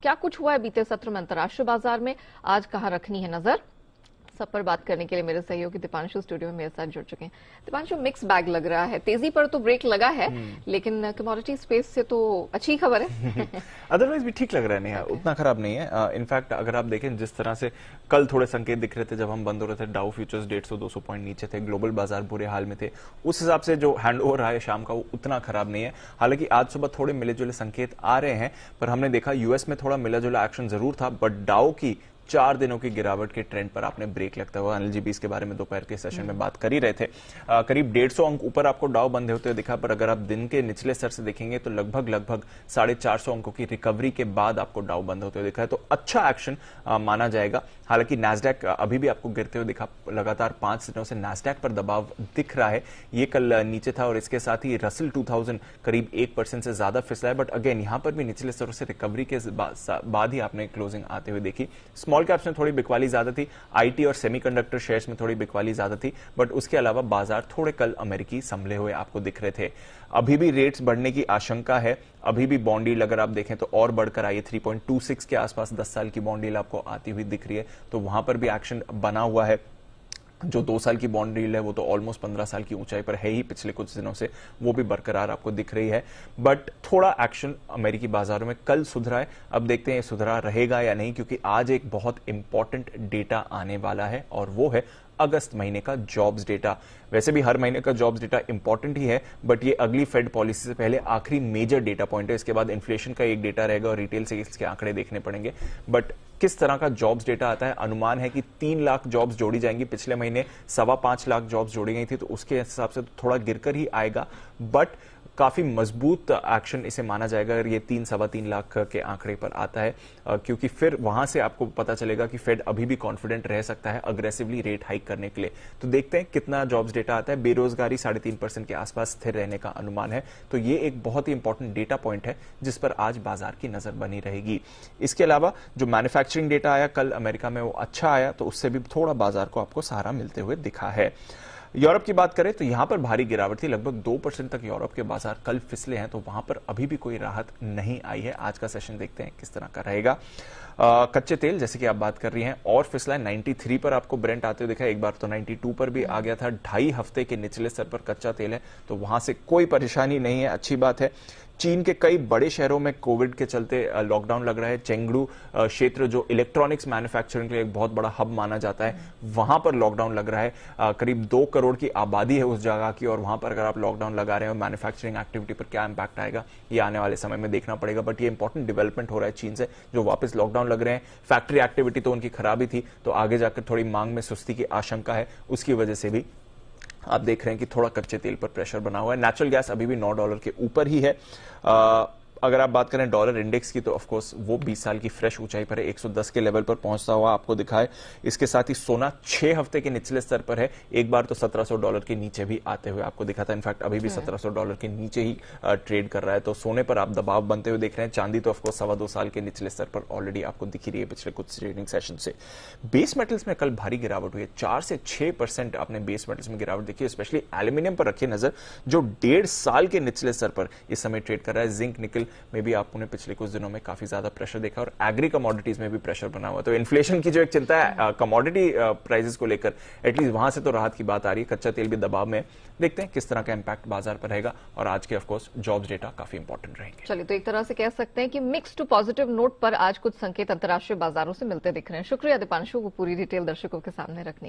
क्या कुछ हुआ है बीते सत्र में अंतर्राष्ट्रीय बाजार में, आज कहां रखनी है नजर, सब पर बात करने के लिए मेरे सहयोगी दीपांशु स्टूडियो में मेरे साथ जुड़ चुके हैं। दीपांशु, मिक्स बैग लग रहा है, तेजी पर तो ब्रेक लगा है लेकिन कमोडिटी स्पेस से तो अच्छी खबर है। अदरवाइज भी ठीक लग रहा है, नेहा, उतना खराब नहीं है। इनफैक्ट अगर आप देखें जिस तरह से कल थोड़े संकेत दिख रहे थे जब हम बंद हो रहे थे, डाउ फ्यूचर्स 150-200 पॉइंट नीचे थे, ग्लोबल बाजार बुरे हाल में थे, उस हिसाब से जो हैंड ओवर रहा है शाम का वो उतना खराब नहीं है। हालांकि आज सुबह थोड़े मिले जुले संकेत आ रहे हैं, पर हमने देखा यूएस में थोड़ा मिला जुला एक्शन जरूर था, बट डाउ की 4 दिनों की गिरावट के ट्रेंड पर आपने ब्रेक लगता हुआ, अनिल जी भी इसके बारे में दोपहर के सेशन में बात कर ही रहे थे। करीब 150 अंक ऊपर आपको डाउ बंद होते हुए दिखा, पर अगर आप दिन के निचले स्तर से देखेंगे तो लगभग 450 अंकों की रिकवरी के बाद आपको डाउ बंद होते हुए दिखा है, तो अच्छा एक्शन माना जाएगा। हालांकि नैस्डैक अभी भी आपको गिरते हुए दिखा, लगातार 5 दिनों से नैस्डैक पर दबाव दिख रहा है, ये कल नीचे था, और इसके साथ ही रसल 2000 करीब 1% से ज्यादा फिसला है, बट अगेन यहां पर भी निचले स्तरों से रिकवरी के बाद ही आपने क्लोजिंग आते हुए देखी। स्मॉल कैप्स में थोड़ी बिकवाली ज्यादा थी, आईटी और सेमीकंडक्टर शेयर्स में थोड़ी बिकवाली ज्यादा थी, बट उसके अलावा बाजार थोड़े कल अमेरिकी संभले हुए आपको दिख रहे थे। अभी भी रेट्स बढ़ने की आशंका है, अभी भी बॉन्ड यील्ड अगर आप देखें तो और बढ़कर आई है, 3.26 के आसपास 10 साल की बॉन्ड यील्ड आपको आती हुई दिख रही है, तो वहां पर भी एक्शन बना हुआ है। जो 2 साल की बॉन्ड यील्ड है वो तो ऑलमोस्ट 15 साल की ऊंचाई पर है ही पिछले कुछ दिनों से, वो भी बरकरार आपको दिख रही है, बट थोड़ा एक्शन अमेरिकी बाजारों में कल सुधरा है। अब देखते हैं ये सुधरा रहेगा या नहीं, क्योंकि आज एक बहुत इंपॉर्टेंट डेटा आने वाला है और वो है अगस्त महीने का जॉब्स डेटा। वैसे भी हर महीने का जॉब्स डेटा इंपॉर्टेंट ही है, बट ये अगली फेड पॉलिसी से पहले आखिरी मेजर डेटा पॉइंट है। इसके बाद इन्फ्लेशन का एक डेटा रहेगा और रिटेल सेल्स के आंकड़े देखने पड़ेंगे, बट किस तरह का जॉब्स डेटा आता है, अनुमान है कि 3 लाख जॉब्स जोड़ी जाएंगी। पिछले महीने 5.25 लाख जॉब्स जोड़ी गई थी, तो उसके हिसाब से तो थोड़ा गिरकर ही आएगा, बट काफी मजबूत एक्शन इसे माना जाएगा अगर ये 3-3.25 लाख के आंकड़े पर आता है, क्योंकि फिर वहां से आपको पता चलेगा कि फेड अभी भी कॉन्फिडेंट रह सकता है अग्रेसिवली रेट हाइक करने के लिए। तो देखते हैं कितना जॉब्स डेटा आता है। बेरोजगारी 3.5% के आसपास स्थिर रहने का अनुमान है, तो ये एक बहुत ही इंपॉर्टेंट डेटा पॉइंट है जिस पर आज बाजार की नजर बनी रहेगी। इसके अलावा जो मैन्युफैक्चरिंग डेटा आया कल अमेरिका में, वो अच्छा आया, तो उससे भी थोड़ा बाजार को आपको सहारा मिलते हुए दिखा है। यूरोप की बात करें तो यहां पर भारी गिरावट थी, लगभग 2% तक यूरोप के बाजार कल फिसले हैं, तो वहां पर अभी भी कोई राहत नहीं आई है। आज का सेशन देखते हैं किस तरह का रहेगा। कच्चे तेल जैसे कि आप बात कर रही हैं और फिसला है, 93 पर आपको ब्रेंट आते हुए दिखा, एक बार तो 92 पर भी आ गया था। 2.5 हफ्ते के निचले स्तर पर कच्चा तेल है, तो वहां से कोई परेशानी नहीं है, अच्छी बात है। चीन के कई बड़े शहरों में कोविड के चलते लॉकडाउन लग रहा है। चेंगडू क्षेत्र जो इलेक्ट्रॉनिक्स मैन्युफैक्चरिंग के लिए एक बहुत बड़ा हब माना जाता है, वहां पर लॉकडाउन लग रहा है। करीब 2 करोड़ की आबादी है उस जगह की, और वहां पर अगर आप लॉकडाउन लगा रहे हो, मैन्युफैक्चरिंग एक्टिविटी पर क्या इंपैक्ट आएगा ये आने वाले समय में देखना पड़ेगा, बट ये इंपॉर्टेंट डेवलपमेंट हो रहा है चीन से, जो वापस लॉकडाउन लग रहे हैं। फैक्ट्री एक्टिविटी तो उनकी खराबी थी, तो आगे जाकर थोड़ी मांग में सुस्ती की आशंका है, उसकी वजह से भी आप देख रहे हैं कि थोड़ा कच्चे तेल पर प्रेशर बना हुआ है। नेचुरल गैस अभी भी $9 के ऊपर ही है। अगर आप बात करें डॉलर इंडेक्स की, तो ऑफ कोर्स वो 20 साल की फ्रेश ऊंचाई पर है, 110 के लेवल पर पहुंचता हुआ आपको दिखा है। इसके साथ ही सोना 6 हफ्ते के निचले स्तर पर है, एक बार तो $1700 के नीचे भी आते हुए आपको दिखा था। इनफैक्ट अभी भी $1700 के नीचे ही ट्रेड कर रहा है, तो सोने पर आप दबाव बनते हुए देख रहे हैं। चांदी तो ऑफकोर्स 2.25 साल के निचले स्तर पर ऑलरेडी आपको दिखी रही है पिछले कुछ ट्रेडिंग सेशन से। बेस मेटल्स में कल भारी गिरावट हुई है, 4 से 6% आपने बेस मेटल्स में गिरावट देखी, स्पेशली एल्यूमिनियम पर रखिए नजर, जो 1.5 साल के निचले स्तर पर इस समय ट्रेड कर रहा है। जिंक निकल में भी आपने पिछले कुछ दिनों में काफी ज्यादा प्रेशर देखा, और एग्री कमोडिटीज में भी प्रेशर बना हुआ। तो इन्फ्लेशन की जो एक चिंता है कमोडिटी प्राइसेस को लेकर, एटलीस्ट वहां से तो राहत की बात आ रही है। कच्चा तेल भी दबाव में, देखते हैं किस तरह का इंपैक्ट बाजार पर रहेगा, और आज के ऑफकोर्स जॉब्स डेटा काफी इंपॉर्टेंट रहेंगे। चलिए, तो एक तरह से कह सकते हैं कि मिक्स टू पॉजिटिव नोट पर आज कुछ संकेत अंतर्राष्ट्रीय बाजारों से मिलते दिख रहे हैं। शुक्रिया दीपांशु को पूरी डिटेल दर्शकों के सामने रखने के लिए।